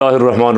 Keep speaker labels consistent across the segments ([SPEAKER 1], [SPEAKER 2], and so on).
[SPEAKER 1] الرحمن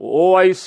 [SPEAKER 1] OIC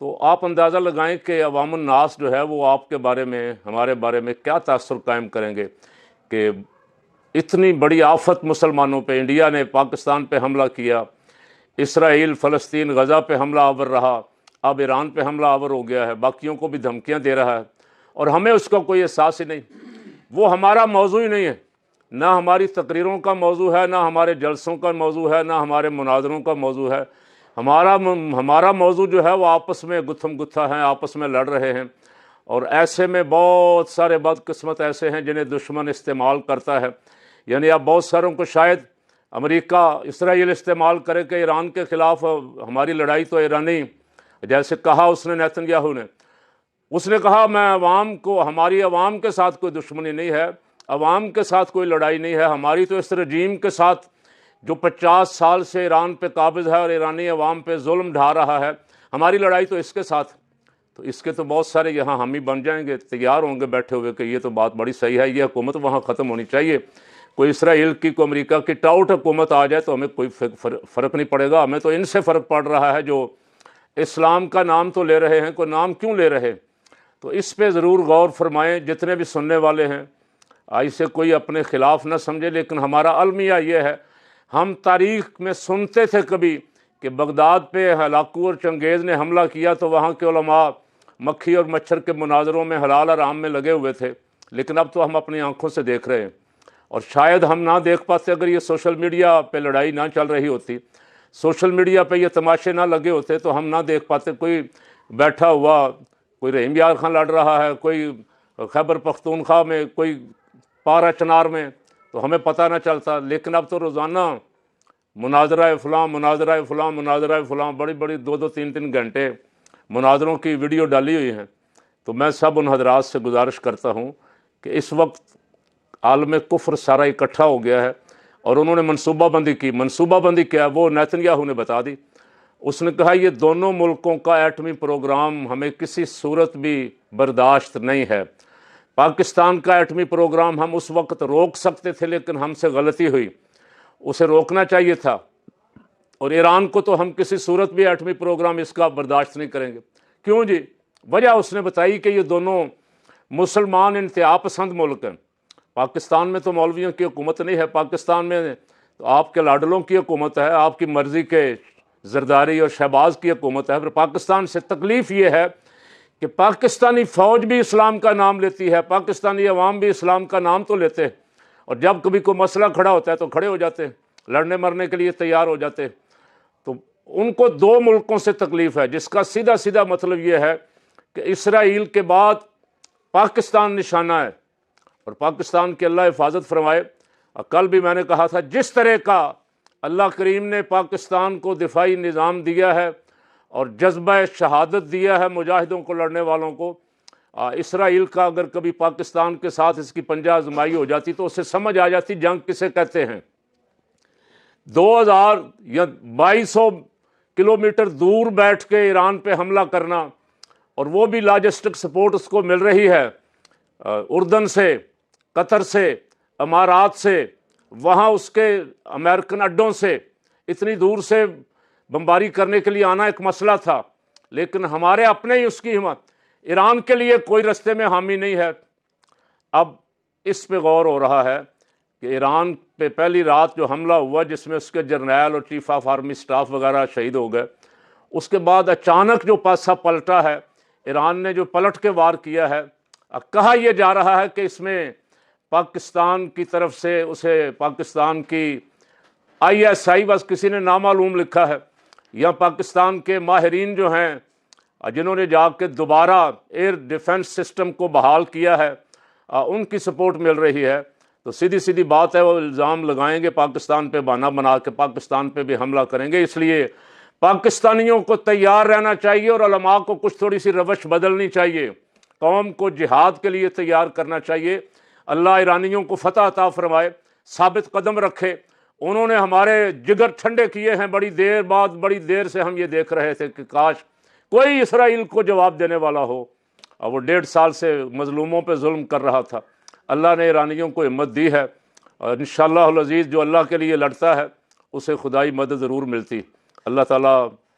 [SPEAKER 1] تو آپ اندازہ لگائیں کہ عوام الناس جو ہے وہ آپ کے بارے میں، ہمارے بارے میں کیا تاثر قائم کریں گے کہ اتنی بڑی آفت مسلمانوں پہ، انڈیا نے پاکستان پہ حملہ کیا، اسرائیل فلسطین غزہ پہ حملہ آور رہا، اب ایران پہ حملہ آور ہو گیا ہے، باقیوں کو بھی دھمکیاں دے رہا ہے، اور ہمیں اس کا کوئی احساس ہی نہیں۔ وہ ہمارا موضوع ہی نہیں ہے، نہ ہماری تقریروں کا موضوع ہے، نہ ہمارے جلسوں کا موضوع ہے، نہ ہمارے مناظروں کا موضوع ہے۔ ہمارا موضوع جو ہے وہ آپس میں گتھم گتھا ہیں، آپس میں لڑ رہے ہیں، اور ایسے میں بہت سارے بدقسمت ایسے ہیں جنہیں دشمن استعمال کرتا ہے۔ یعنی اب بہت ساروں کو شاید امریکہ اسرائیل استعمال کرے کہ ایران کے خلاف ہماری لڑائی تو ایرانی، جیسے کہا اس نے نیتن یاہو نے، اس نے کہا میں ہماری عوام کے ساتھ کوئی دشمنی نہیں ہے، عوام کے ساتھ کوئی لڑائی نہیں ہے، ہماری تو اس رجیم کے ساتھ جو 50 سال سے ایران پہ قابض ہے اور ایرانی عوام پہ ظلم ڈھا رہا ہے، ہماری لڑائی تو اس کے ساتھ۔ تو اس کے تو بہت سارے یہاں حامی بن جائیں گے، تیار ہوں گے بیٹھے ہوئے کہ یہ تو بات بڑی صحیح ہے، یہ حکومت وہاں ختم ہونی چاہیے۔ کوئی اسرائیل کی، کوئی امریکہ کی ٹاؤٹ حکومت آ جائے تو ہمیں کوئی فرق نہیں پڑے گا، ہمیں تو ان سے فرق پڑ رہا ہے جو اسلام کا نام تو لے رہے ہیں، کوئی نام کیوں لے رہے؟ تو اس پہ ضرور غور فرمائیں جتنے بھی سننے والے ہیں، اسے کوئی اپنے خلاف نہ سمجھے، لیکن ہمارا المیہ یہ ہے، ہم تاریخ میں سنتے تھے کبھی کہ بغداد پہ ہلاکو اور چنگیز نے حملہ کیا تو وہاں کے علماء مکھی اور مچھر کے مناظروں میں حلال حرام میں لگے ہوئے تھے، لیکن اب تو ہم اپنی آنکھوں سے دیکھ رہے ہیں، اور شاید ہم نہ دیکھ پاتے اگر یہ سوشل میڈیا پہ لڑائی نہ چل رہی ہوتی، سوشل میڈیا پہ یہ تماشے نہ لگے ہوتے تو ہم نہ دیکھ پاتے۔ کوئی بیٹھا ہوا، کوئی رحیم یار خان لڑ رہا ہے، کوئی خیبر پختونخوا میں، کوئی پارا چنار میں، تو ہمیں پتہ نہ چلتا، لیکن اب تو روزانہ مناظرہ فلاں، مناظرہ فلاں، مناظرہ فلاں، بڑی بڑی 2-2 3 گھنٹے مناظروں کی ویڈیو ڈالی ہوئی ہیں۔ تو میں سب ان حضرات سے گزارش کرتا ہوں کہ اس وقت عالم کفر سارا اکٹھا ہو گیا ہے، اور انہوں نے منصوبہ بندی کی۔ منصوبہ بندی کیا؟ وہ نیتن یاہو نے بتا دی۔ اس نے کہا یہ دونوں ملکوں کا ایٹمی پروگرام ہمیں کسی صورت بھی برداشت نہیں ہے۔ پاکستان کا ایٹمی پروگرام ہم اس وقت روک سکتے تھے، لیکن ہم سے غلطی ہوئی، اسے روکنا چاہیے تھا، اور ایران کو تو ہم کسی صورت بھی ایٹمی پروگرام اس کا برداشت نہیں کریں گے۔ کیوں جی؟ وجہ اس نے بتائی کہ یہ دونوں مسلمان انتہا پسند ملک ہیں۔ پاکستان میں تو مولویوں کی حکومت نہیں ہے، پاکستان میں تو آپ کے لاڈلوں کی حکومت ہے، آپ کی مرضی کے زرداری اور شہباز کی حکومت ہے۔ پھر پاکستان سے تکلیف یہ ہے کہ پاکستانی فوج بھی اسلام کا نام لیتی ہے، پاکستانی عوام بھی اسلام کا نام تو لیتے ہیں، اور جب کبھی کوئی مسئلہ کھڑا ہوتا ہے تو کھڑے ہو جاتے ہیں، لڑنے مرنے کے لیے تیار ہو جاتے ہیں۔ تو ان کو دو ملکوں سے تکلیف ہے، جس کا سیدھا سیدھا مطلب یہ ہے کہ اسرائیل کے بعد پاکستان نشانہ ہے، اور پاکستان کی اللہ حفاظت فرمائے۔ کل بھی میں نے کہا تھا، جس طرح کا اللہ کریم نے پاکستان کو دفاعی نظام دیا ہے اور جذبہ شہادت دیا ہے مجاہدوں کو، لڑنے والوں کو، اسرائیل کا اگر کبھی پاکستان کے ساتھ اس کی پنجہ آزمائی ہو جاتی تو اسے سمجھ آ جاتی جنگ کسے کہتے ہیں۔ 2000 یا 2200 کلومیٹر دور بیٹھ کے ایران پہ حملہ کرنا، اور وہ بھی لاجسٹک سپورٹ اس کو مل رہی ہے اردن سے، قطر سے، امارات سے، وہاں اس کے امریکن اڈوں سے، اتنی دور سے بمباری کرنے کے لیے آنا ایک مسئلہ تھا، لیکن ہمارے اپنے ہی اس کی ہمت، ایران کے لیے کوئی رستے میں حامی نہیں ہے۔ اب اس پہ غور ہو رہا ہے کہ ایران پہ پہلی رات جو حملہ ہوا جس میں اس کے جرنیل اور چیف آف آرمی سٹاف وغیرہ شہید ہو گئے، اس کے بعد اچانک جو پاسا پلٹا ہے، ایران نے جو پلٹ کے وار کیا ہے، کہا یہ جا رہا ہے کہ اس میں پاکستان کی طرف سے اسے پاکستان کی ISI بس کسی نے نامعلوم لکھا ہے، یا پاکستان کے ماہرین جو ہیں جنہوں نے جا کے دوبارہ ایئر ڈیفنس سسٹم کو بحال کیا ہے، ان کی سپورٹ مل رہی ہے۔ تو سیدھی سیدھی بات ہے، وہ الزام لگائیں گے پاکستان پہ، بہانہ بنا کے پاکستان پہ بھی حملہ کریں گے۔ اس لیے پاکستانیوں کو تیار رہنا چاہیے، اور علماء کو کچھ تھوڑی سی روش بدلنی چاہیے، قوم کو جہاد کے لیے تیار کرنا چاہیے۔ اللہ ایرانیوں کو فتح عطا فرمائے، ثابت قدم رکھے۔ انہوں نے ہمارے جگر ٹھنڈے کیے ہیں، بڑی دیر بعد، بڑی دیر سے ہم یہ دیکھ رہے تھے کہ کاش کوئی اسرائیل کو جواب دینے والا ہو، اور وہ 1.5 سال سے مظلوموں پہ ظلم کر رہا تھا۔ اللہ نے ایرانیوں کو ہمت دی ہے، اور انشاءاللہ العزیز جو اللہ کے لیے لڑتا ہے اسے خدائی مدد ضرور ملتی۔ اللہ تعالیٰ